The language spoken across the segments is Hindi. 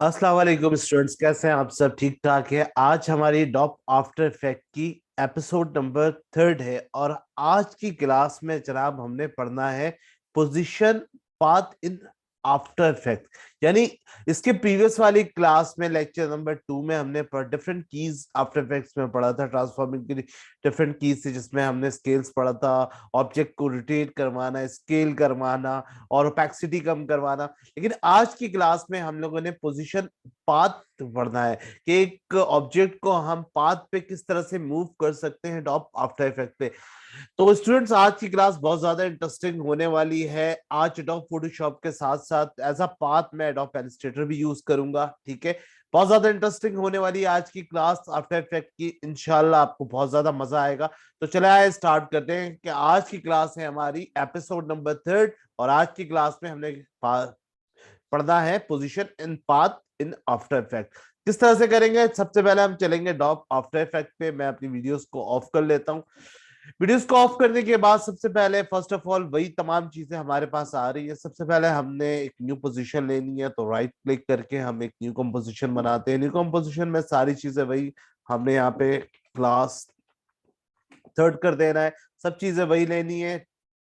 अस्सलाम वालेकुम स्टूडेंट्स, कैसे हैं आप सब? ठीक ठाक है। आज हमारी डॉप आफ्टर इफेक्ट की एपिसोड नंबर 3 है और आज की क्लास में जनाब हमने पढ़ना है position path in after effect. यानी इसके प्रीवियस वाली क्लास में लेक्चर नंबर 2 में हमने डिफरेंट कीज आफ्टर इफेक्ट्स में पढ़ा था, ट्रांसफॉर्मिंग की डिफरेंट कीज थी जिसमें हमने स्केल्स पढ़ा था, ऑब्जेक्ट को रोटेट करवाना, स्केल करवाना और ओपेक्सिटी कम करवाना। लेकिन आज की क्लास में हम लोगों ने पोजीशन पाथ पढ़ना है कि एक ऑब्जेक्ट को हम पाथ पे किस तरह से मूव कर सकते हैं डॉप आफ्टर इफेक्ट पे। तो स्टूडेंट्स, आज की क्लास बहुत ज्यादा इंटरेस्टिंग होने वाली है। आज एडोब फोटोशॉप के साथ साथ एज अ पाथ मैं एडोब इलस्ट्रेटर भी यूज करूंगा। ठीक है, बहुत ज्यादा इंटरेस्टिंग होने वाली है आज की क्लास आफ्टर इफेक्ट की। इंशाल्लाह आपको बहुत ज्यादा मजा आएगा। तो चले आए स्टार्ट करते हैं कि आज की क्लास है हमारी एपिसोड नंबर 3 और आज की क्लास में हमने पढ़ना है position in path in after effect. किस तरह से करेंगे? सबसे पहले हम चलेंगे डॉप आफ्टर इफेक्ट पे। मैं अपनी वीडियोस को ऑफ कर लेता हूँ। वीडियोस को ऑफ करने के बाद सबसे पहले फर्स्ट ऑफ ऑल वही तमाम चीजें हमारे पास आ रही है। सबसे पहले हमने एक न्यू पोजीशन लेनी है, तो राइट क्लिक करके हम एक न्यू कंपोजिशन बनाते हैं। न्यू कंपोजिशन में सारी चीजें वही हमने यहाँ पे क्लास थर्ड कर देना है। सब चीजें वही लेनी है।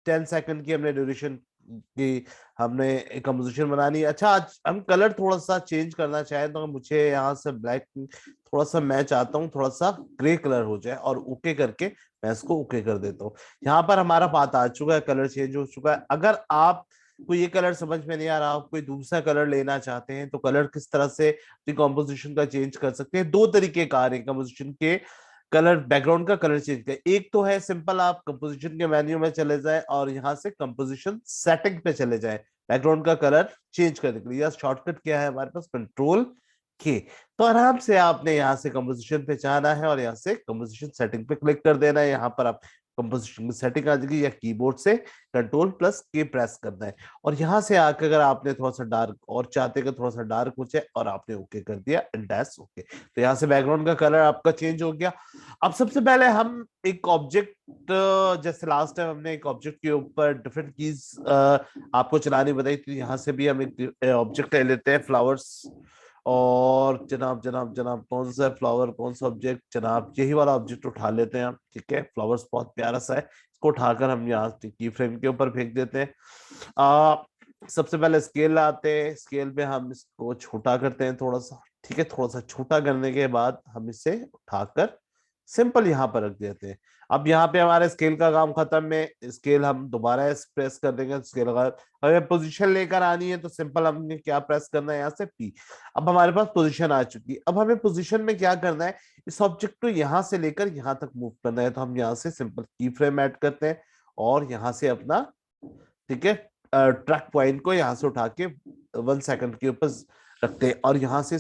10 सेकंड की हमने ड्यूरेशन की हमने एक कंपोजिशन बनानी है। अच्छा, आज हम कलर थोड़ा सा चेंज करना चाहें तो मुझे यहाँ से ब्लैक थोड़ा सा मैं चाहता हूँ थोड़ा सा ग्रे कलर हो जाए और ओके करके मैं इसको ओके कर देता हूँ। यहाँ पर हमारा पाथ आ चुका है, कलर चेंज हो चुका है। अगर आप को ये कलर समझ में नहीं आ रहा, आप कोई दूसरा कलर लेना चाहते हैं तो कलर किस तरह से कंपोजिशन का चेंज कर सकते हैं। दो तरीके कार है कंपोजिशन के कलर, बैकग्राउंड का कलर चेंज कर। एक तो है सिंपल, आप कंपोजिशन के मेन्यू में चले जाए और यहां से कंपोजिशन सेटिंग पे चले जाए बैकग्राउंड का कलर चेंज करने के लिए। शॉर्टकट क्या है हमारे पास? कंट्रोल के। तो आराम से आपने यहाँ से कंपोजिशन पे जाना है और यहाँ से कंपोजिशन सेटिंग पे क्लिक कर देना है। यहाँ पर आप कंपोजिशन की सेटिंग आ जाएगी या कीबोर्ड से कंट्रोल प्लस के प्रेस करना है। और यहाँ से आकर अगर आपने थोड़ा सा डार्क और चाहते कि थोड़ा सा डार्क हो जाए और आपने ओके कर दिया, डैश ओके, तो यहाँ से बैकग्राउंड का कलर आपका चेंज हो गया। अब सबसे पहले हम एक ऑब्जेक्ट, जैसे लास्ट टाइम हमने एक ऑब्जेक्ट के ऊपर डिफरेंट कीज आपको चलानी बताई थी, यहाँ से भी हम एक ऑब्जेक्ट ले लेते हैं, फ्लावर्स। और जनाब जनाब जनाब कौन सा फ्लावर, कौन सा ऑब्जेक्ट? जनाब यही वाला ऑब्जेक्ट उठा लेते हैं हम। ठीक है, फ्लावर्स बहुत प्यारा सा है, इसको उठाकर हम यहाँ की फ्रेम के ऊपर फेंक देते हैं। सबसे पहले स्केल आते हैं, स्केल पे हम इसको छोटा करते हैं थोड़ा सा। ठीक है, थोड़ा सा छोटा करने के बाद हम इसे उठाकर सिंपल यहाँ पर रख देते हैं। अब यहाँ पे हमारे स्केल का काम खत्म है। स्केल हम दोबारा प्रेस कर देंगे, स्केल का हमें पोजीशन लेकर आनी है तो सिंपल हमने क्या प्रेस करना है? यहाँ से पी। अब हमारे पास पोजीशन आ चुकी है। अब हमें पोजीशन में क्या करना है? इस ऑब्जेक्ट को यहाँ से लेकर यहाँ तक मूव करना है। तो हम यहाँ से सिंपल की फ्रेम ऐड करते हैं और यहाँ से अपना, ठीक है, ट्रैक पॉइंट को यहाँ से उठा के 1 सेकंड के ऊपर रखते हैं और यहाँ से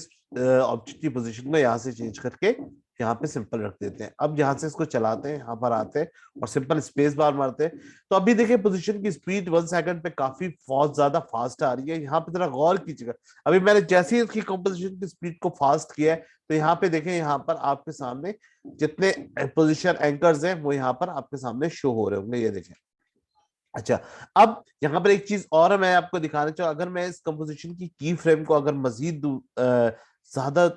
ऑब्जेक्ट की पोजीशन को यहाँ से चेंज करके यहाँ पे सिंपल रख देते हैं। अब यहाँ से इसको चलाते हैं, यहाँ पर आते हैं और सिंपल स्पेस बार मारते हैं। तो अभी देखिए पोजीशन की स्पीड 1 सेकंड पे काफी बहुत ज्यादा फास्ट आ रही है। यहाँ पे जरा गौर कीजिएगा, अभी मैंने जैसे ही इसकी कंपोजिशन की स्पीड को फास्ट किया है तो यहाँ पे देखें, यहाँ पर आपके सामने जितने पोजिशन एंकर्स हैं वो यहाँ पर आपके सामने शो हो रहे होंगे, ये देखें। अच्छा, अब यहाँ पर एक चीज और मैं आपको दिखाना चाहूँ। अगर मैं इस कंपोजिशन की फ्रेम को अगर मजीद ज्यादा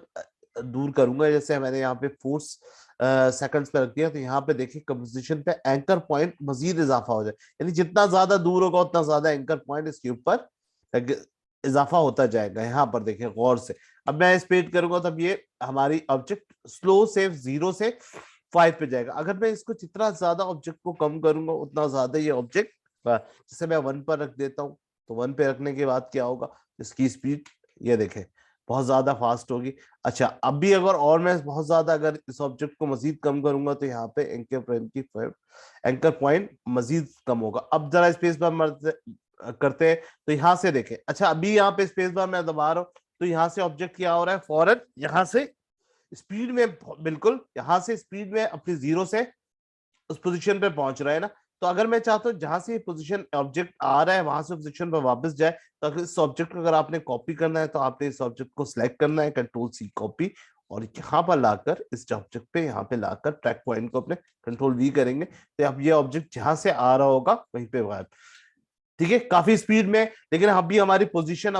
दूर करूंगा, जैसे मैंने यहाँ पे 4 सेकंड्स पे रख दिया, तो यहाँ पे देखिए कंपोजिशन पे एंकर पॉइंट मजीद इजाफा हो जाए। यानी जितना ज्यादा दूर होगा उतना ज्यादा एंकर पॉइंट इसके ऊपर इजाफा होता जाएगा। यहाँ पर देखिए गौर से। अब मैं स्पीड करूंगा तब ये हमारी ऑब्जेक्ट स्लो से 0 से 5 पे जाएगा। अगर मैं इसको जितना ज्यादा ऑब्जेक्ट को कम करूंगा उतना ज्यादा ये ऑब्जेक्ट, जैसे मैं 1 पर रख देता हूँ तो 1 पे रखने के बाद क्या होगा? इसकी स्पीड ये देखें बहुत ज्यादा फास्ट होगी। अच्छा, अब भी अगर और मैं बहुत ज्यादा अगर इस ऑब्जेक्ट को मजीद कम करूंगा तो यहाँ पे एंकर पॉइंट मजीद कम होगा। अब जरा स्पेस बार करते हैं तो यहाँ से देखें। अच्छा, अभी यहाँ पे स्पेस बार मैं दबा रहा हूँ तो यहाँ से ऑब्जेक्ट क्या हो रहा है? फौरन यहाँ से स्पीड में, बिल्कुल यहाँ से स्पीड में अपनी 0 से उस पोजीशन पे पहुंच रहा है ना। तो अगर मैं चाहता हूँ जहां से ये पोजीशन ऑब्जेक्ट आ रहा है वहां से पोजीशन पर वापस जाए, तो अगर इस ऑब्जेक्ट को अगर आपने कॉपी करना है तो आपने इस ऑब्जेक्ट को सिलेक्ट करना है, कंट्रोल सी कॉपी, और यहाँ पर लाकर इस ऑब्जेक्ट पे यहाँ पे लाकर ट्रैक पॉइंट को अपने कंट्रोल वी करेंगे तो अब ये ऑब्जेक्ट जहां से आ रहा होगा वहीं पे गायब। ठीक है, काफी स्पीड में, लेकिन अभी हमारी पोजीशन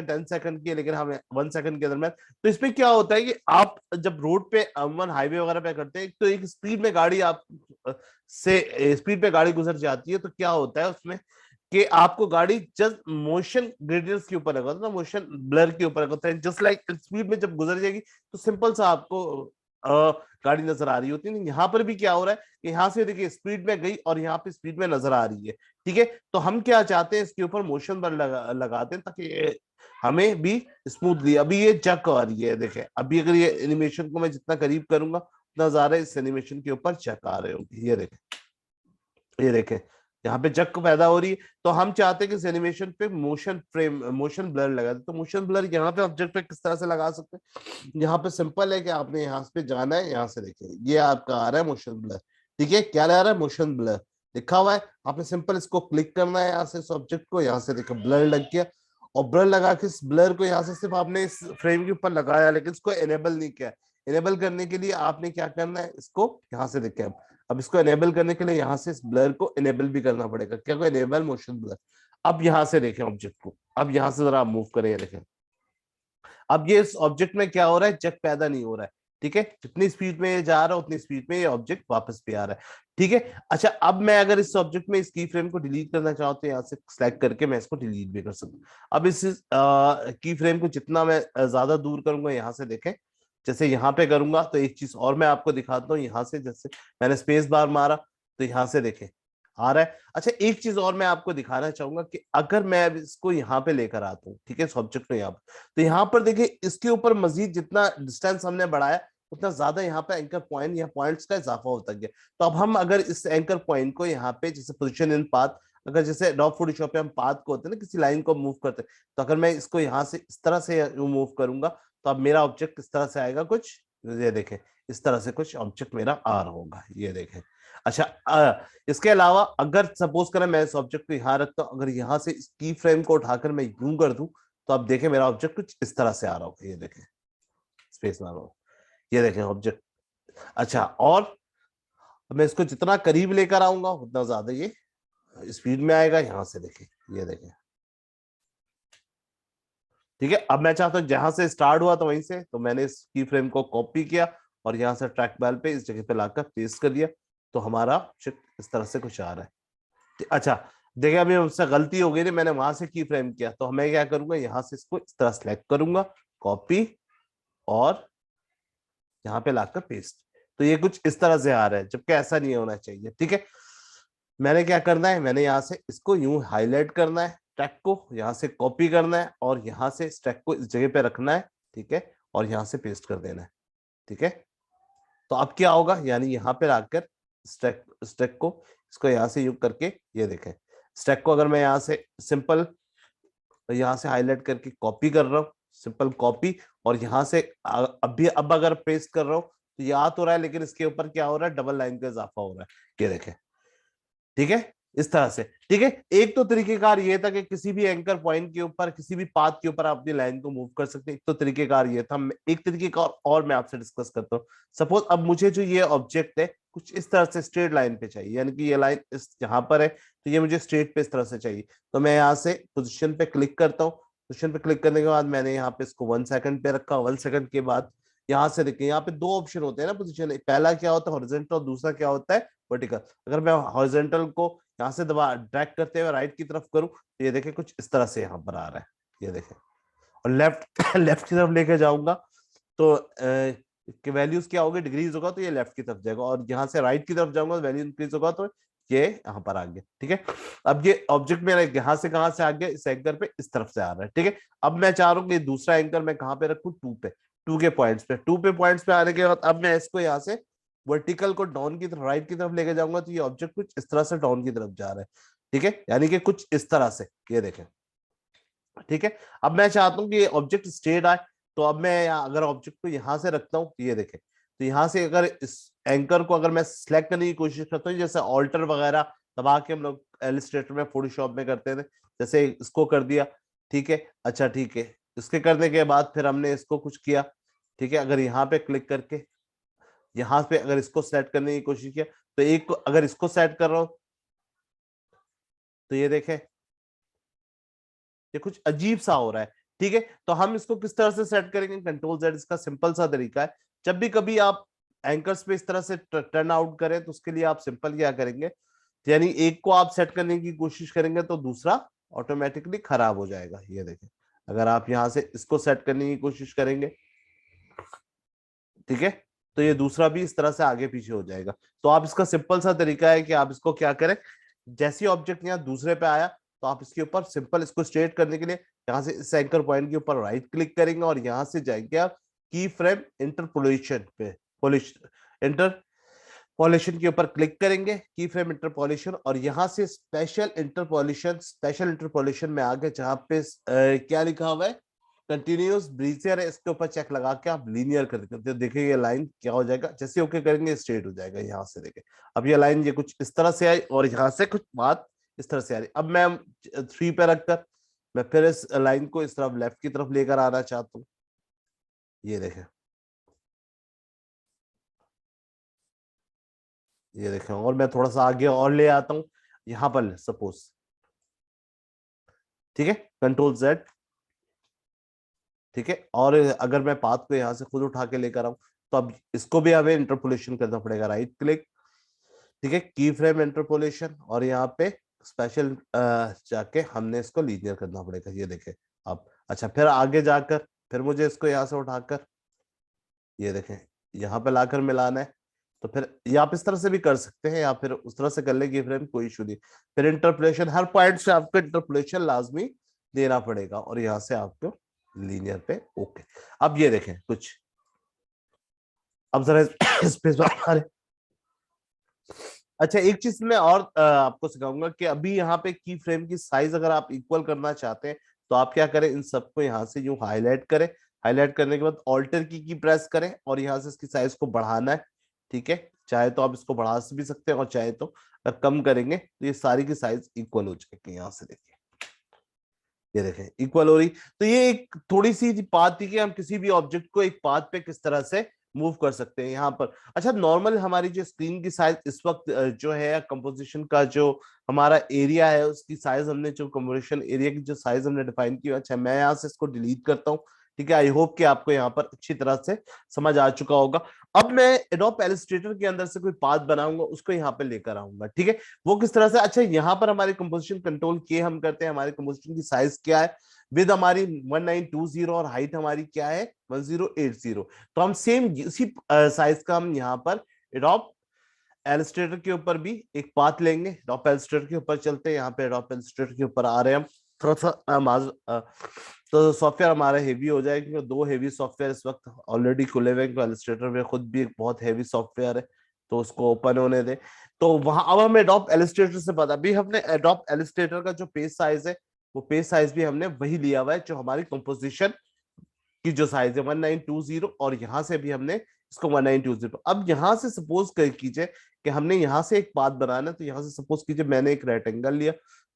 10 सेकंड की है, लेकिन हमें 1 सेकंड के दरम्यान। तो इसमें क्या होता है कि आप जब रोड पे अमन हाईवे वगैरह पे करते हैं तो एक स्पीड में गाड़ी आप से स्पीड पे गाड़ी गुजर जाती है, तो क्या होता है उसमें कि आपको गाड़ी जस्ट मोशन ग्रेडियंट्स के ऊपर लगा होता है ना, मोशन ब्लर के ऊपर लगा होता है, जस्ट लाइक स्पीड में जब गुजर जाएगी तो सिंपल सा आपको गाड़ी नजर आ रही होती है। यहाँ पर भी क्या हो रहा है कि यहाँ से देखिए स्पीड में गई और यहाँ पे स्पीड में नजर आ रही है। ठीक है, तो हम क्या चाहते हैं, इसके ऊपर मोशन ब्लर लगाते हैं ताकि हमें भी स्मूथली, अभी ये चक आ रही है, देखें अभी अगर ये एनिमेशन को मैं जितना करीब करूंगा उतना ज्यादा इस एनिमेशन के ऊपर चक आ रहे होंगे। ये देखें यहाँ पे जक पैदा हो रही है। तो हम चाहते हैं कि इस एनिमेशन पे मोशन ब्लर लगा दे। तो मोशन ब्लर यहाँ पे ऑब्जेक्ट पे किस तरह से लगा सकते हैं, यहाँ पे सिंपल है कि आपने यहाँ पे जाना है, यहाँ से देखिए ये आपका आ रहा है मोशन ब्लर। ठीक है, क्या आ रहा है, मोशन ब्लर लिखा हुआ है। आपने सिंपल इसको क्लिक करना है यहाँ से, इस ऑब्जेक्ट को यहाँ से देखो ब्लर लग गया, और ब्लर लगा के इस ब्लर को यहाँ से सिर्फ आपने इस फ्रेम के ऊपर लगाया, लेकिन इसको एनेबल नहीं किया। एनेबल करने के लिए आपने क्या करना है, इसको यहाँ से देखिए, अब इसको एनेबल करने के लिए यहाँ से इस ब्लर को एनेबल भी करना पड़ेगा। क्या को एनेबल मोशन ब्लर। अब यहाँ से देखें ऑब्जेक्ट को, अब यहाँ से जरा मूव करें, देखें अब ये इस ऑब्जेक्ट में क्या हो रहा है, जग पैदा नहीं हो रहा है। ठीक है, जितनी स्पीड में ये जा रहा है उतनी स्पीड में ये ऑब्जेक्ट वापस भी आ रहा है। ठीक है, अच्छा अब मैं अगर इस ऑब्जेक्ट में इस की फ्रेम को डिलीट करना चाहूँ तो यहाँ से सिलेक्ट करके मैं इसको डिलीट भी कर सकता हूँ। अब इस की फ्रेम को जितना मैं ज्यादा दूर करूंगा, यहाँ से देखें जैसे यहाँ पे करूंगा तो एक चीज और मैं आपको दिखाता हूँ, यहाँ से जैसे मैंने स्पेस बार मारा तो यहाँ से देखें आ रहा है। अच्छा एक चीज और मैं आपको दिखाना चाहूंगा कि अगर मैं अब इसको यहाँ पे लेकर आता हूँ, ठीक है, इस ऑब्जेक्ट को यहाँ पे, तो यहाँ पर देखिए इसके ऊपर मजीद जितना डिस्टेंस हमने बढ़ाया उतना ज्यादा यहाँ पे एंकर पॉइंट या पॉइंट्स का इजाफा होता गया। तो अब हम अगर इस एंकर पॉइंट को यहाँ पे जैसे पोजीशन इन पाथ, अगर जैसे डॉग फूड शॉप पे हम पाथ को होते हैं ना, किसी लाइन को मूव करते हैं, तो अगर मैं इसको यहाँ से इस तरह से मूव करूंगा तो अब मेरा ऑब्जेक्ट इस तरह से आएगा कुछ, ये देखें इस तरह से कुछ ऑब्जेक्ट मेरा आ रहा होगा, ये देखें। अच्छा इसके अलावा अगर सपोज करें मैं इस ऑब्जेक्ट को यहाँ रखता हूँ, अगर यहाँ से इस की फ्रेम को उठाकर मैं यूं कर दूं तो अब देखें मेरा ऑब्जेक्ट कुछ इस तरह से आ रहा होगा, ये देखें स्पेस मार रहा हूं, ये देखें ऑब्जेक्ट। अच्छा और मैं इसको जितना करीब लेकर आऊंगा उतना ज्यादा ये स्पीड में आएगा, यहाँ से देखें, ये देखें। ठीक है, अब मैं चाहता हूँ जहां से स्टार्ट हुआ तो वहीं से, तो मैंने इस की फ्रेम को कॉपी किया और यहाँ से ट्रैक बैल पे इस जगह पे लाकर पेस्ट कर दिया, तो हमारा ऑब्जेक्ट इस तरह से कुछ आ रहा है। अच्छा देखिए अभी मुझसे गलती हो गई थी, मैंने वहां से की फ्रेम किया, तो मैं क्या करूंगा, यहाँ से इसको इस तरह सेलेक्ट करूंगा, कॉपी और यहाँ पे लाकर पेस्ट, तो ये कुछ इस तरह से आ रहा है, जबकि ऐसा नहीं होना चाहिए। ठीक है, मैंने क्या करना है, मैंने यहाँ से इसको यूं हाईलाइट करना है, ट्रैक को यहाँ से कॉपी करना है और यहाँ से इस ट्रैक को इस जगह पे रखना है। ठीक है, और यहाँ से पेस्ट कर देना है। ठीक है, तो अब क्या होगा, यानी यहाँ पे आकर स्टैक को इसको यहाँ से यूज करके, ये देखें स्टैक को अगर मैं यहाँ से सिंपल यहाँ से हाईलाइट करके कॉपी कर रहा हूँ, सिंपल कॉपी, और यहाँ से अब अगर पेस्ट कर रहा हूँ तो ये आ तो रहा है, लेकिन इसके ऊपर क्या हो रहा है, डबल लाइन का इजाफा हो रहा है, ये देखें। ठीक है, इस तरह से। ठीक है, एक तो तरीकेकार ये था कि किसी भी एंकर पॉइंट के ऊपर, किसी भी पाथ के ऊपर आप अपनी लाइन को मूव कर सकते हैं, एक तो तरीकेकार ये था। एक तरीकेकार और मैं आपसे डिस्कस करता हूँ। सपोज अब मुझे जो ये ऑब्जेक्ट है कुछ इस तरह से स्ट्रेट लाइन पे चाहिए, यानी कि ये लाइन इस यहाँ पर है तो ये मुझे स्ट्रेट पे इस तरह से चाहिए, तो मैं यहाँ से पोजिशन पे क्लिक करता हूँ। पोजिशन पे क्लिक करने के बाद मैंने यहाँ पे इसको 1 सेकंड पे रखा, 1 सेकंड के बाद यहाँ से देखिए यहाँ पे दो ऑप्शन होते हैं ना पोजीशन, पहला क्या होता है हॉरिजॉन्टल और दूसरा क्या होता है वर्टिकल। अगर मैं हॉरिजॉन्टल को यहाँ से दबा ड्रैग करते हुए राइट की तरफ करूं तो ये देखें कुछ इस तरह से यहाँ पर आ रहा है, ये देखें। और लेफ्ट लेफ्ट की तरफ लेके जाऊंगा तो कि वैल्यूज क्या होगी, डिग्रीज होगा तो ये लेफ्ट की तरफ जाएगा, और यहाँ से राइट की तरफ जाऊंगा तो वैल्यू इंक्रीज होगा तो ये यहाँ पर आ गया। ठीक है, अब ये ऑब्जेक्ट मेरा यहाँ से कहाँ से आ गया, इस एंकर पे इस तरफ से आ रहा है। ठीक है, अब मैं चाह रहा हूँ कि दूसरा एंकर मैं कहाँ पे रखूँ, टू पे, टू के पॉइंट्स पे आने के बाद अब मैं इसको यहाँ से वर्टिकल को डाउन की तरफ, राइट की तरफ लेके जाऊंगा तो ये ऑब्जेक्ट कुछ इस तरह से डाउन की तरफ जा रहा है। ठीक है, यानी कि कुछ इस तरह से, ये देखें। ठीक है, अब मैं चाहता हूँ कि ये ऑब्जेक्ट स्ट्रेट आए, तो अब मैं अगर ऑब्जेक्ट को यहाँ से रखता हूँ तो ये देखें, तो यहाँ से अगर इस एंकर को अगर मैं सिलेक्ट करने की कोशिश करता हूँ, जैसे ऑल्टर वगैरह दबा के हम लोग इलस्ट्रेटर में फोटोशॉप में करते थे, जैसे इसको कर दिया। ठीक है, अच्छा ठीक है, इसके करने के बाद फिर हमने इसको कुछ किया। ठीक है, अगर यहाँ पे क्लिक करके यहाँ पे अगर इसको सेट करने की कोशिश किया, तो एक अगर इसको सेट कर रहा हूं तो ये देखें ये कुछ अजीब सा हो रहा है। ठीक है, तो हम इसको किस तरह से सेट करेंगे, कंट्रोल जेड इसका सिंपल सा तरीका है। जब भी कभी आप एंकर्स पे इस तरह से टर्न आउट करें तो उसके लिए आप सिंपल क्या करेंगे, यानी एक को आप सेट करने की कोशिश करेंगे तो दूसरा ऑटोमेटिकली खराब हो जाएगा। ये देखें, अगर आप यहां से इसको सेट करने की कोशिश करेंगे, ठीक है, तो ये दूसरा भी इस तरह से आगे पीछे हो जाएगा। तो आप इसका सिंपल सा तरीका है कि आप इसको क्या करें, जैसे ऑब्जेक्ट यहाँ दूसरे पे आया तो आप इसके ऊपर सिंपल इसको स्ट्रेट करने के लिए यहाँ से इस एंकर पॉइंट के ऊपर राइट क्लिक करेंगे और यहाँ से जाएंगे आप की फ्रेम इंटरपोलेशन पे, इंटरपोलेशन के ऊपर क्लिक करेंगे, की फ्रेम इंटरपोलेशन, और यहाँ से स्पेशल इंटरपोलेशन में आगे जहाँ पे क्या लिखा हुआ है, कंटिन्यूस ब्रीजियर है, इसके ऊपर चेक लगा के आप लीनियर कर देते, देखिए ये लाइन क्या हो जाएगा, जैसे ओके करेंगे स्ट्रेट हो जाएगा। यहाँ से देखें अब ये लाइन ये कुछ इस तरह से आई और यहाँ से कुछ बात इस तरह से आ रही। अब मैं 3 पे रखकर मैं फिर इस लाइन को इस तरफ लेफ्ट की तरफ लेकर आना चाहता हूँ। ये देखें, ये देखें, और मैं थोड़ा सा आगे और ले आता हूँ यहाँ पर सपोज, ठीक है, कंट्रोल जेड, ठीक है, और अगर मैं पाथ को यहाँ से खुद उठा के लेकर आऊं तो अब इसको भी हमें इंटरपोलेशन करना पड़ेगा, राइट क्लिक, ठीक है, की फ्रेम इंटरपोलेशन, और यहाँ पे स्पेशल जाके हमने इसको लीनियर करना पड़ेगा। ये देखें अब, अच्छा फिर आगे जाकर फिर मुझे इसको यहाँ से उठाकर ये देखें यहाँ पे लाकर मिलाना है। तो फिर ये आप इस तरह से भी कर सकते हैं या फिर उस तरह से कर ले की फ्रेम, कोई इशू नहीं। फिर इंटरपोलेशन, हर पॉइंट से आपको इंटरपोलेशन लाजमी देना पड़ेगा और यहाँ से आपको लीनियर पे ओके। अब ये देखें कुछ, अब जरा स्पेस बार, अच्छा एक चीज मैं और आपको सिखाऊंगा कि अभी यहाँ पे की फ्रेम की साइज अगर आप इक्वल करना चाहते हैं तो आप क्या करें, इन सबको यहाँ से यूं हाईलाइट करें, हाईलाइट करने के बाद ऑल्टर की प्रेस करें और यहाँ से इसकी साइज को बढ़ाना है। ठीक है, चाहे तो आप इसको बढ़ा भी सकते हैं और चाहे तो अगर कम करेंगे तो ये सारी की साइज इक्वल हो जाएगी। यहाँ से देखिए, ये देखें इक्वल हो रही। तो ये एक थोड़ी सी बात थी कि हम किसी भी ऑब्जेक्ट को एक पाथ पे किस तरह से मूव कर सकते हैं यहाँ पर। अच्छा नॉर्मल हमारी जो स्क्रीन की साइज इस वक्त जो है कंपोजिशन का जो हमारा एरिया है उसकी साइज हमने जो कंपोजिशन एरिया की जो साइज हमने डिफाइन की, अच्छा मैं यहाँ से इसको डिलीट करता हूँ। ठीक है, आई होप कि आपको यहाँ पर अच्छी तरह से समझ आ चुका होगा। अब मैं एडोब इलस्ट्रेटर के अंदर से कोई पाथ बनाऊंगा उसको यहाँ पे लेकर आऊंगा। ठीक है, वो किस तरह से, अच्छा यहाँ पर हमारी कंपोजिशन कंट्रोल के हम करते हैं, हमारी कंपोजिशन की साइज क्या है, विद हमारी 1920 और हाइट हमारी क्या है 1080। तो हम सेम इसी साइज का हम यहाँ पर एडोब इलस्ट्रेटर के ऊपर भी एक पाथ लेंगे। एडोब इलस्ट्रेटर के ऊपर चलते हैं, यहाँ पे एडोब इलस्ट्रेटर के ऊपर आ रहे हैं हम थोड़ा सा तो सॉफ्टवेयर हमारा हेवी हो जाएगा क्योंकि दो हेवी सॉफ्टवेयर इस वक्त ऑलरेडी खुले हुए हैं। इलस्ट्रेटर में खुद भी एक बहुत हेवी सॉफ्टवेयर है तो उसको ओपन होने दे। तो वहां अब हमें एडोब इलस्ट्रेटर से पता भी, हमने एडोब इलस्ट्रेटर का जो पेज साइज है वो पेज साइज भी हमने वही लिया हुआ है जो हमारी कंपोजिशन की जो साइज है 1920, और यहाँ से भी हमने इसको 1920। अब यहाँ से सपोज कर कीजिए कि हमने यहाँ से एक पाथ बनाना है, तो यहाँ से सपोज कीजिए मैंने एक रेक्टेंगल लिया,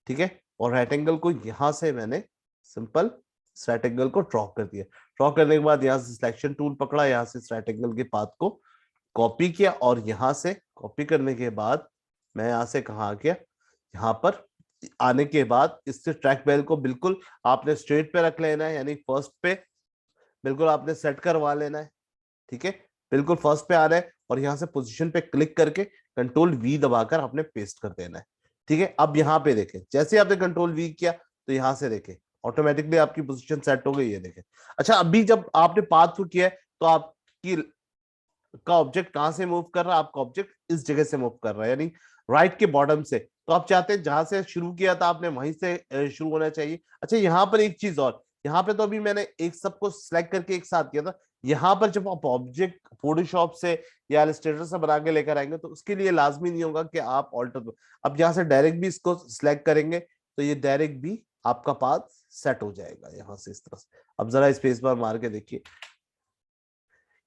ठीक है, और रेक्टेंगल को यहाँ से मैंने सिंपल रेक्टेंगल को ड्रॉ कर दिया। ड्रॉ करने के बाद यहाँ से सिलेक्शन टूल पकड़ा, यहाँ से रेक्टेंगल के पाथ को कॉपी किया और यहाँ से कॉपी करने के बाद मैं यहाँ से कहाँ आ गया, यहाँ पर आने के बाद इससे ट्रैक बेल को बिल्कुल आपने स्ट्रेट पे रख लेना है, यानी फर्स्ट पे बिल्कुल आपने सेट करवा लेना है। ठीक है, बिल्कुल फर्स्ट पे आ रहा है और यहाँ से पोजीशन पे क्लिक करके कंट्रोल वी दबाकर आपने पेस्ट कर देना है। ठीक है, अब यहाँ पे देखें जैसे आपने कंट्रोल वी किया तो यहाँ से देखें ऑटोमेटिकली आपकी पोजीशन सेट हो गई है। देखें, अच्छा अभी जब आपने पाथ थ्रू किया है तो आपकी का ऑब्जेक्ट कहां से मूव कर रहा है, आपका ऑब्जेक्ट इस जगह से मूव कर रहा है, यानी राइट के बॉटम से। तो आप चाहते हैं जहां से शुरू किया था आपने वहीं से शुरू होना चाहिए। अच्छा यहाँ पर एक चीज और, यहाँ पे तो अभी मैंने एक सबको सिलेक्ट करके एक साथ किया था, यहाँ पर जब आप ऑब्जेक्ट फोटोशॉप से या इलस्ट्रेटर से बना के लेकर आएंगे तो उसके लिए लाजमी नहीं होगा कि आप ऑल्टर, अब यहाँ से डायरेक्ट भी इसको सिलेक्ट करेंगे तो ये डायरेक्ट भी आपका पाथ सेट हो जाएगा यहाँ से इस तरह से। अब जरा स्पेस बार मार के देखिए,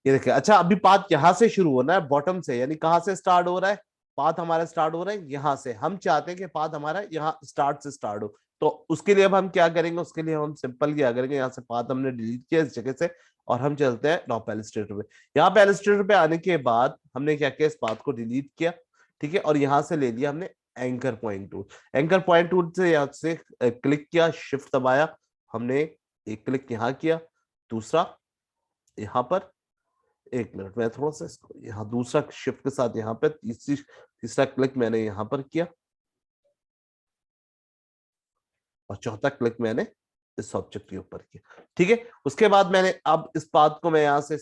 ये देखिए, अच्छा अभी पाथ यहां से शुरू होना है बॉटम से, यानी कहां से स्टार्ट हो रहा है, पाथ हमारा स्टार्ट हो रहा है यहाँ से। हम चाहते हैं कि पाथ हमारा यहाँ स्टार्ट से स्टार्ट हो, तो उसके लिए अब हम क्या करेंगे, उसके लिए हम सिंपल क्या करेंगे, यहाँ से पाथ हमने डिलीट किया इस जगह से और हम चलते हैं एडोब इलस्ट्रेटर पे। यहाँ पे इलस्ट्रेटर पे आने के बाद हमने क्या किया, इस पाथ को डिलीट किया, ठीक है, और यहाँ से ले लिया हमने anchor point tool. Anchor point tool से यहाँ से क्लिक किया, शिफ्ट दबाया हमने, एक क्लिक यहाँ किया, दूसरा यहाँ पर, एक मिनट मैं थोड़ा सा इसको यहाँ दूसरा शिफ्ट के साथ यहाँ पे तीसरा क्लिक मैंने यहाँ पर किया, और चौथा क्लिक मैंने इस ऑब्जेक्ट के ऊपर किया। ठीक है, उसके बाद मैंने अब इस पाथ को मैं यहाँ से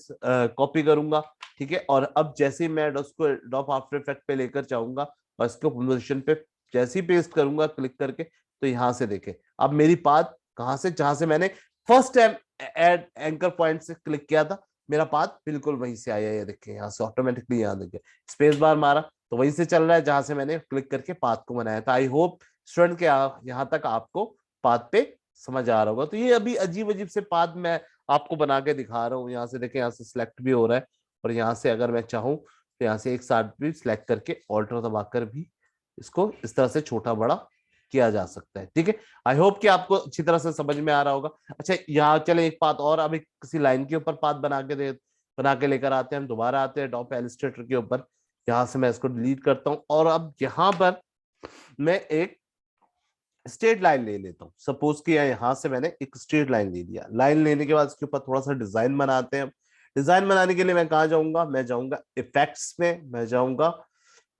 कॉपी करूंगा। ठीक है, और अब जैसे ही मैं उसको एडोब आफ्टर इफेक्ट पे लेकर जाऊंगा और इसको पोजीशन पे जैसे ही पेस्ट करूंगा क्लिक करके, तो यहाँ से देखे अब मेरी पाथ कहाँ से, जहां से मैंने first time add anchor point से क्लिक किया था, मेरा पाथ बिल्कुल वहीं से आया। ये देखिए यहाँ से ऑटोमेटिकली, यहाँ देखिए स्पेस बार मारा तो वहीं से चल रहा है जहां से मैंने क्लिक करके पाथ को बनाया था। आई होप स्टूडेंट के यहाँ तक आपको पाथ पे समझ आ रहा होगा। तो ये अभी अजीब अजीब से पाथ मैं आपको बना के दिखा रहा हूँ। यहाँ से देखें, यहाँ से सिलेक्ट भी हो रहा है, और यहाँ से अगर मैं चाहूँ तो यहाँ से एक साथ भी सिलेक्ट करके ऑल्टर दबाकर भी इसको इस तरह से छोटा बड़ा किया जा सकता है। ठीक है, आई होप कि आपको अच्छी तरह से समझ में आ रहा होगा। अच्छा, यहाँ चले एक पाथ और, अभी किसी लाइन के ऊपर पाथ बना के लेकर आते हैं। हम दोबारा आते हैं अडोब इलस्ट्रेटर के ऊपर। यहाँ से मैं इसको डिलीट करता हूँ, और अब यहाँ पर मैं एक स्ट्रेट लाइन ले लेता हूँ। सपोज कि यहाँ से मैंने एक स्ट्रेट लाइन ले लिया। लाइन लेने के बाद इसके ऊपर थोड़ा सा डिजाइन बनाते हैं। डिजाइन बनाने के लिए मैं कहाँ जाऊंगा, मैं जाऊंगा इफेक्ट्स में, मैं जाऊंगा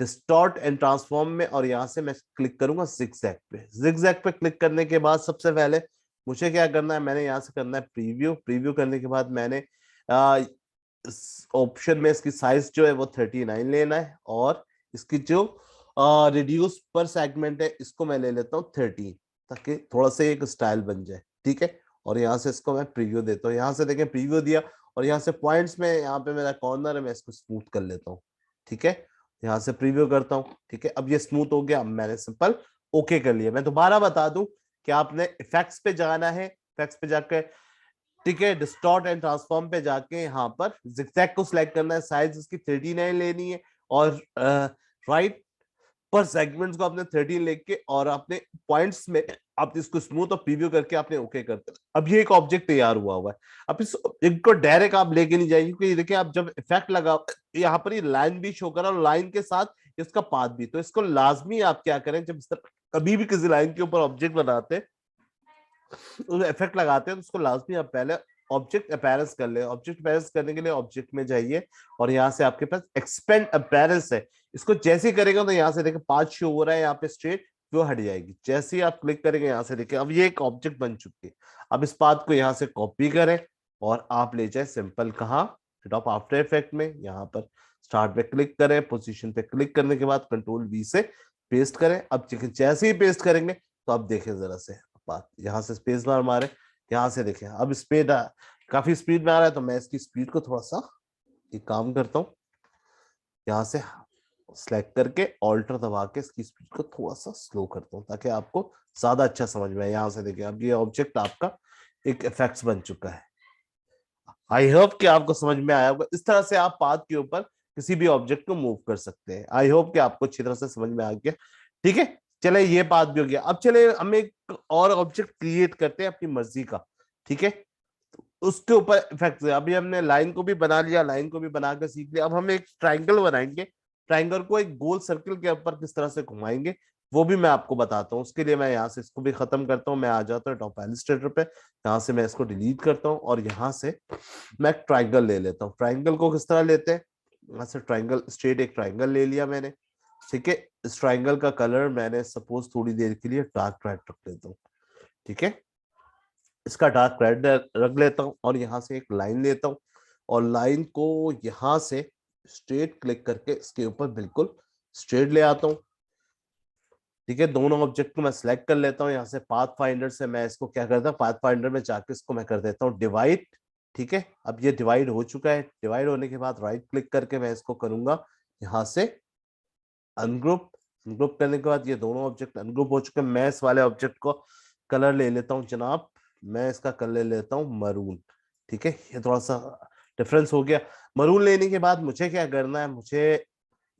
डिस्टॉर्ट एंड ट्रांसफॉर्म में, और यहाँ से मैं क्लिक करूंगा जिगजैग पे। जिगजैग पे क्लिक करने के बाद सबसे पहले मुझे क्या करना है, मैंने यहाँ से करना है प्रीव्यू। प्रीव्यू करने के बाद मैंने ऑप्शन में इसकी साइज जो है वो 39 लेना है, और इसकी जो रिड्यूस पर सेगमेंट है इसको मैं ले लेता हूँ 13, ताकि थोड़ा सा एक स्टाइल बन जाए। ठीक है, और यहाँ से इसको मैं प्रीव्यू देता हूँ। यहाँ से देखें प्रीव्यू दिया, और यहाँ से पॉइंट्स में यहाँ पे मेरा कॉर्नर है, मैं इसको स्मूथ कर लेता हूँ। ठीक है, यहाँ से प्रीव्यू करता हूँ। ठीक है, अब ये स्मूथ हो गया। अब मैंने सिंपल ओके कर लिया। मैं दोबारा बता दूं कि आपने इफेक्ट्स पे जाना है, इफेक्ट्स पे जाकर ठीक है डिस्टॉर्ट एंड ट्रांसफॉर्म पे जाके यहाँ पर जिगजैग को सिलेक्ट करना है, साइज इसकी 39 लेनी है, और राइट पर सेगमेंट्स को आपने 13 लेके, और अपने पॉइंट्स में आप इसको स्मूथ और प्रीव्यू करके आपने ओके करते हैं। अब ये एक ऑब्जेक्ट तैयार हुआ है। अब इस ऑब्जेक्ट को डायरेक्ट आप लेके नहीं जाएंगे, क्योंकि देखिए आप जब इफेक्ट लगा यहाँ पर ये लाइन भी शो करा, और लाइन के साथ इसका पाथ भी, तो इसको लाजमी आप क्या करें, जब इस तरह कभी भी किसी लाइन के ऊपर ऑब्जेक्ट बनाते हैं, इफेक्ट लगाते हैं, तो उसको लाजमी आप पहले ऑब्जेक्ट अपीयरेंस कर ले। ऑब्जेक्ट अपीयरेंस करने के लिए ऑब्जेक्ट में जाइए, और यहाँ से आपके पास एक्सपेंड अपीयरेंस है, इसको जैसे ही करेगा तो यहाँ से देखिए पाथ शो हो रहा है यहाँ पे स्ट्रेट, वो हट जाएगी। जैसे ही आप क्लिक करेंगे यहाँ से देखिए अब ये एक ऑब्जेक्ट बन चुकी है। अब इस पाथ को यहाँ से कॉपी करें, और आप ले जाए सिंपल कहाँ, अडोब आफ्टर इफेक्ट में, यहाँ पर स्टार्ट पे क्लिक करें, पोजीशन पे क्लिक करने के बाद कंट्रोल वी से पेस्ट करें। अब जैसे ही पेस्ट करेंगे तो अब देखें जरा से बात, यहाँ से स्पेस बार मारे, यहाँ से देखें अब स्पीड काफी स्पीड में आ रहा है, तो मैं इसकी स्पीड को थोड़ा सा एक काम करता हूँ, यहाँ से सिलेक्ट करके ऑल्टर दबा के इसकी स्पीड को थोड़ा सा स्लो करता हूँ, ताकि आपको ज्यादा अच्छा समझ में आए। यहाँ से देखिए अब ये ऑब्जेक्ट आपका एक इफेक्ट्स बन चुका है। आई होप कि आपको समझ में आया होगा। इस तरह से आप पाथ के ऊपर किसी भी ऑब्जेक्ट को मूव कर सकते हैं। आई होप कि आपको अच्छी तरह से समझ में आ गया। ठीक है, चले ये पाथ भी हो गया। अब चले हम एक और ऑब्जेक्ट क्रिएट करते हैं अपनी मर्जी का। ठीक है, उसके ऊपर इफेक्ट, अभी हमने लाइन को भी बना लिया, लाइन को भी बनाकर सीख लिया। अब हम एक ट्राइंगल बनाएंगे। ट्राइंगल को एक गोल सर्कल के ऊपर किस तरह से घुमाएंगे वो भी मैं आपको बताता हूँ। उसके लिए मैं यहाँ से इसको भी खत्म करता हूँ, मैं आ जाता हूँ अडोब इलस्ट्रेटर पे, यहाँ से मैं इसको डिलीट करता हूँ, और यहाँ से मैं ट्राइंगल ले लेता हूँ। ट्राइंगल को किस तरह लेते हैं, यहाँ से ट्राइंगल स्ट्रेट एक ट्राइंगल ले लिया मैंने। ठीक है, इस ट्राइंगल का कलर मैंने सपोज थोड़ी देर के लिए डार्क रेड रख लेता हूँ। ठीक है, इसका डार्क रेड रख लेता हूँ, और यहाँ से एक लाइन लेता हूँ, और लाइन को यहाँ से स्ट्रेट क्लिक करके इसके ऊपर बिल्कुल स्ट्रेट ले आता हूँ। ठीक है, दोनों ऑब्जेक्ट को मैं सिलेक्ट कर लेता हूँ। यहाँ से पाथ फाइंडर से मैं इसको क्या करता हूँ, पाथ फाइंडर में जाके इसको मैं कर देता हूँ डिवाइड। ठीक है, अब ये डिवाइड हो चुका है। डिवाइड होने के बाद राइट क्लिक करके मैं इसको करूंगा यहाँ से अनग्रुप। अनग्रुप करने के बाद ये दोनों ऑब्जेक्ट अनग्रुप हो चुके हैं। मैं इस वाले ऑब्जेक्ट को कलर ले लेता हूँ जनाब, मैं इसका कलर ले लेता हूँ मरून। ठीक है, ये थोड़ा सा डिफरेंस हो गया। मरून लेने के बाद मुझे क्या करना है, मुझे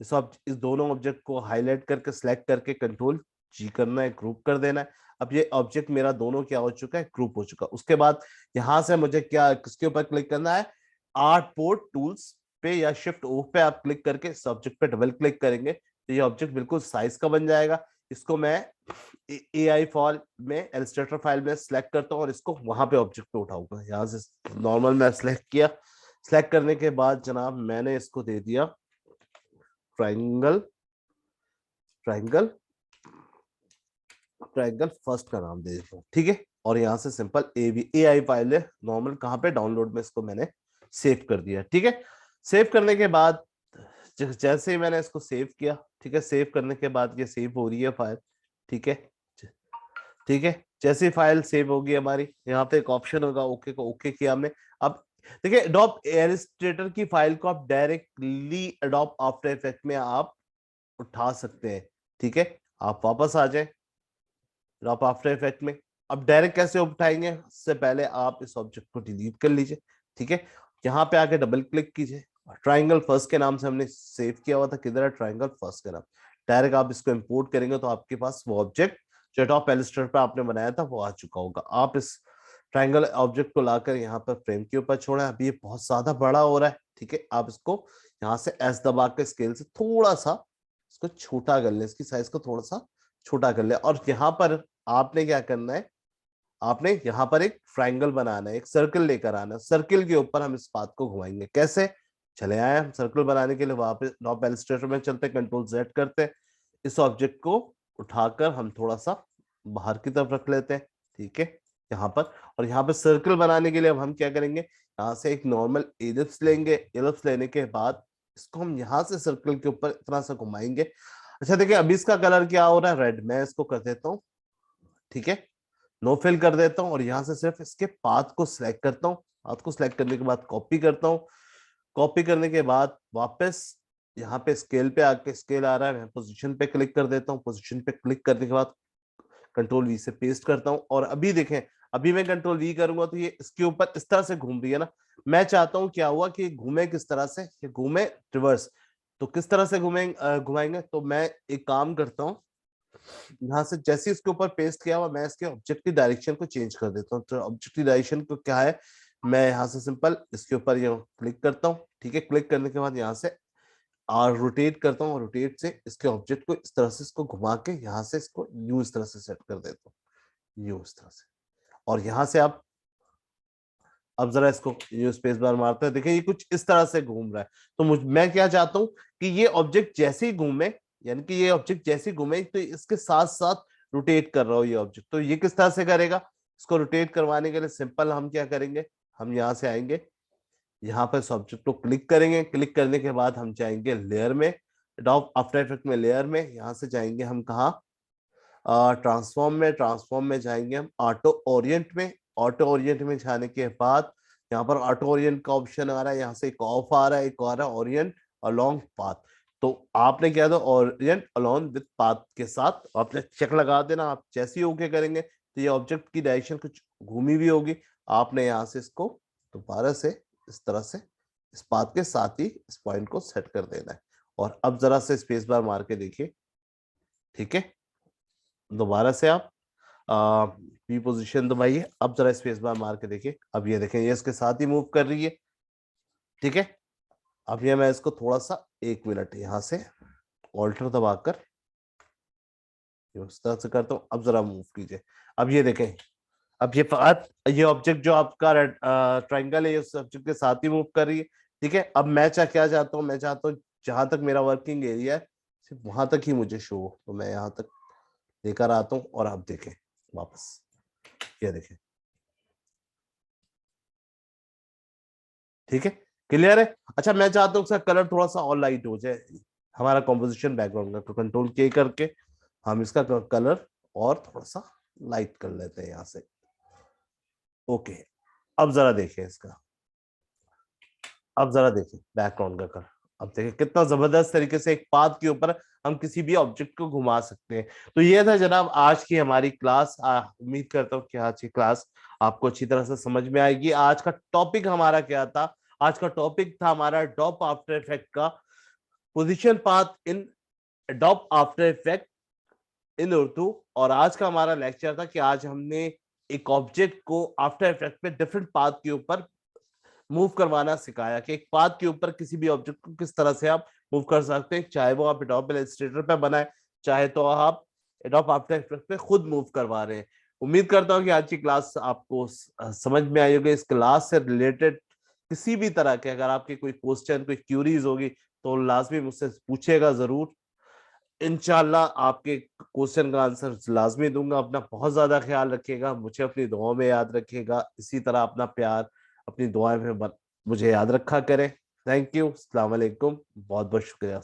इस दोनों ऑब्जेक्ट को हाईलाइट करके सिलेक्ट करके कंट्रोल जी करना है, ग्रुप कर देना है। अब ये ऑब्जेक्ट मेरा दोनों क्या हो चुका है, ग्रुप हो चुका। उसके बाद यहां से मुझे क्या किसके ऊपर क्लिक करना है, आर्ट बोर्ड टूल्स पे या शिफ्ट ओ पे आप क्लिक करके इस ऑब्जेक्ट पे डबल क्लिक करेंगे तो ये ऑब्जेक्ट बिल्कुल साइज का बन जाएगा। इसको मैं AI फाइल में, इलस्ट्रेटर फाइल में सिलेक्ट करता हूँ और इसको वहां पे ऑब्जेक्ट पे उठाऊंगा। यहाँ से नॉर्मल मैं सिलेक्ट किया, सिलेक्ट करने के बाद जनाब मैंने इसको दे दिया ट्राइंगल, ट्राइंगल, ट्राइंगल फर्स्ट का नाम दे देता हूँ, ठीक है। और यहाँ से सिंपल AI फाइल है नॉर्मल, कहाँ पे, डाउनलोड में, इसको मैंने सेव कर दिया, ठीक है। सेव करने के बाद जैसे ही मैंने इसको सेव किया, ठीक है, सेव करने के बाद ये सेव हो रही है फाइल, ठीक है, ठीक है। जैसे फाइल सेव होगी हमारी, यहाँ पे एक ऑप्शन होगा ओके को, ओके किया हमने। अब देखिए एडोब इलस्ट्रेटर की फाइल को आप डायरेक्टली एडोब आफ्टर इफेक्ट में आप उठा सकते हैं, ठीक है। आप वापस आ जाए एडोब आफ्टर इफेक्ट में। अब डायरेक्ट कैसे उठाएंगे, उससे पहले आप इस ऑब्जेक्ट को डिलीट कर लीजिए, ठीक है। यहाँ पे आके डबल क्लिक कीजिए, ट्राइंगल फर्स्ट के नाम से हमने सेव किया हुआ था, किधर है, ट्राइंगल फर्स्ट के नाम। डायरेक्ट आप इसको इंपोर्ट करेंगे तो आपके पास वो ऑब्जेक्ट जो एडोब इलस्ट्रेटर पे आपने बनाया था वो आ चुका होगा। आप इस ट्राइंगल ऑब्जेक्ट को लाकर यहाँ पर फ्रेम के ऊपर छोड़ें। अभी ये बहुत ज्यादा बड़ा हो रहा है, ठीक है। आप इसको यहाँ से एस दबा के स्केल से थोड़ा सा इसको छोटा कर ले, इसकी साइज को थोड़ा सा छोटा कर ले। और यहाँ पर आपने क्या करना है, आपने यहाँ पर एक ट्राइंगल बनाना है, एक सर्कल लेकर आना है। सर्कल के ऊपर हम इस बात को घुमाएंगे, कैसे, चले आए हम सर्कल बनाने के लिए वापस एडोब इलस्ट्रेटर में चलते, कंट्रोल जेड करते, इस ऑब्जेक्ट को उठाकर हम थोड़ा सा बाहर की तरफ रख लेते हैं, ठीक है, यहाँ पर। और यहाँ पर सर्कल बनाने के लिए अब हम क्या करेंगे, यहाँ से एक नॉर्मल एलिप्स लेंगे, एलिप्स लेने के बाद इसको हम यहाँ से सर्कल के ऊपर इतना सा घुमाएंगे। अच्छा देखिए अभी इसका कलर क्या हो रहा है, रेड। मैं इसको कर देता हूँ, ठीक है, नो फिल कर देता हूँ और यहाँ से सिर्फ इसके पाथ को सिलेक्ट करता हूँ। पाथ को सिलेक्ट करने के बाद कॉपी करता हूँ। कॉपी करने के बाद वापस यहाँ पे स्केल पे आके, स्केल आ रहा है, मैं पोजीशन पे क्लिक कर देता हूँ। पोजीशन पे क्लिक करने के बाद कंट्रोल वी से पेस्ट करता हूँ। और अभी देखें, अभी मैं कंट्रोल वी करूंगा तो ये इसके ऊपर इस तरह से घूम रही है ना। मैं चाहता हूँ क्या हुआ कि घूमे किस तरह से, ये घूमे रिवर्स। तो किस तरह से घुमाएंगे, तो मैं एक काम करता हूँ, यहाँ से जैसे इसके ऊपर पेस्ट किया हुआ, मैं इसके ऑब्जेक्ट की डायरेक्शन को चेंज कर देता हूँ। तो ऑब्जेक्ट की डायरेक्शन को क्या है, मैं यहाँ से सिंपल इसके ऊपर ये क्लिक करता हूँ, ठीक है। क्लिक करने के बाद यहाँ से और रोटेट करता हूँ, रोटेट से इसके ऑब्जेक्ट को इस तरह से इसको घुमा के यहाँ से इसको यू इस तरह से सेट कर देता हूँ, यू इस तरह से। और यहाँ से आप अब जरा इसको यू स्पेस बार मारते हैं, देखिए ये कुछ इस तरह से घूम रहा है। तो मैं क्या चाहता हूँ कि ये ऑब्जेक्ट जैसे ही घूमे, यानी कि ये ऑब्जेक्ट जैसे ही घूमे तो इसके साथ साथ रोटेट कर रहा हो ये ऑब्जेक्ट। तो ये किस तरह से करेगा, इसको रोटेट करवाने के लिए सिंपल हम क्या करेंगे, हम यहाँ से आएंगे, यहाँ पर इस ऑब्जेक्ट को क्लिक करेंगे। क्लिक करने के बाद हम जाएंगे लेयर में, एडोब आफ्टर इफेक्ट में लेयर में, यहाँ से जाएंगे हम कहाँ, ट्रांसफॉर्म में, ट्रांसफॉर्म में जाएंगे हम ऑटो ओरिएंट में। ऑटो ओरिएंट में जाने के बाद यहाँ पर ऑटो ओरिएंट का ऑप्शन आ रहा है, यहाँ से एक ऑफ आ रहा है, एक आ रहा है ओरिएंट अलोंग पाथ। तो आपने क्या था, ओरिएंट अलोंग विद पाथ के साथ आपने चेक लगा देना। आप जैसे ही ओके करेंगे तो ये ऑब्जेक्ट की डायरेक्शन कुछ घूमी भी होगी। आपने यहाँ से इसको दोबारा से इस तरह से इस पाथ के साथ ही इस पॉइंट को सेट कर देना है। और अब जरा से स्पेस बार मार के देखिए, ठीक है, दोबारा से आप पी पोजीशन दबाइए। अब जरा स्पेस बार मार के देखिए, अब ये देखें ये इसके साथ ही मूव कर रही है, ठीक है। अब ये मैं इसको थोड़ा सा 1 मिनट यहाँ से ऑल्टर दबाकर इस तरह से करता हूँ। अब जरा मूव कीजिए, अब ये देखें, अब ये ऑब्जेक्ट जो आपका ट्राइंगल है उस ऑब्जेक्ट के साथ ही मूव कर रही है, ठीक है। अब मैं क्या चाहता हूँ, मैं चाहता हूँ जहां तक मेरा वर्किंग एरिया है सिर्फ वहां तक ही मुझे शो हो। तो मैं यहाँ तक लेकर आता हूँ और आप देखें वापस, ये देखें, ठीक है, क्लियर है। अच्छा मैं चाहता हूँ उसका कलर थोड़ा सा और लाइट हो जाए, हमारा कॉम्पोजिशन बैकग्राउंड का, तो कंट्रोल के करके हम इसका कलर और थोड़ा सा लाइट कर लेते हैं यहाँ से, ओके। अब जरा देखिए इसका, अब जरा देखिए बैकग्राउंड का कलर, अब देखिए कितना जबरदस्त तरीके से एक पाथ के ऊपर हम किसी भी ऑब्जेक्ट को घुमा सकते हैं। तो ये था जनाब आज की हमारी क्लास। उम्मीद करता हूँ कि आज की क्लास आपको अच्छी तरह से समझ में आएगी। आज का टॉपिक हमारा क्या था, आज का टॉपिक था हमारा एडोब आफ्टर इफेक्ट का position path in adobe after effect in Urdu. और आज का हमारा लेक्चर था कि आज हमने एक ऑब्जेक्ट को आफ्टर इफेक्ट पे डिफरेंट पाथ के ऊपर मूव करवाना सिखाया, कि एक पाथ के ऊपर किसी भी ऑब्जेक्ट को किस तरह से आप मूव कर सकते हैं, चाहे वो आप एडोब इलस्ट्रेटर पे बनाए, चाहे तो आप एडोब आफ्टर इफेक्ट पे खुद मूव करवा रहे हैं। उम्मीद करता हूँ कि आज की क्लास आपको समझ में आई होगी। इस क्लास से रिलेटेड किसी भी तरह के अगर आपके कोई क्वेश्चन, कोई क्यूरीज होगी तो लाजमी मुझसे पूछेगा जरूर। इंशाल्लाह आपके क्वेश्चन का आंसर लाजमी दूंगा। अपना बहुत ज्यादा ख्याल रखिएगा, मुझे अपनी दुआओं में याद रखिएगा, इसी तरह अपना प्यार अपनी दुआएं में मुझे याद रखा करें। थैंक यू, अस्सलाम वालेकुम, बहुत बहुत शुक्रिया।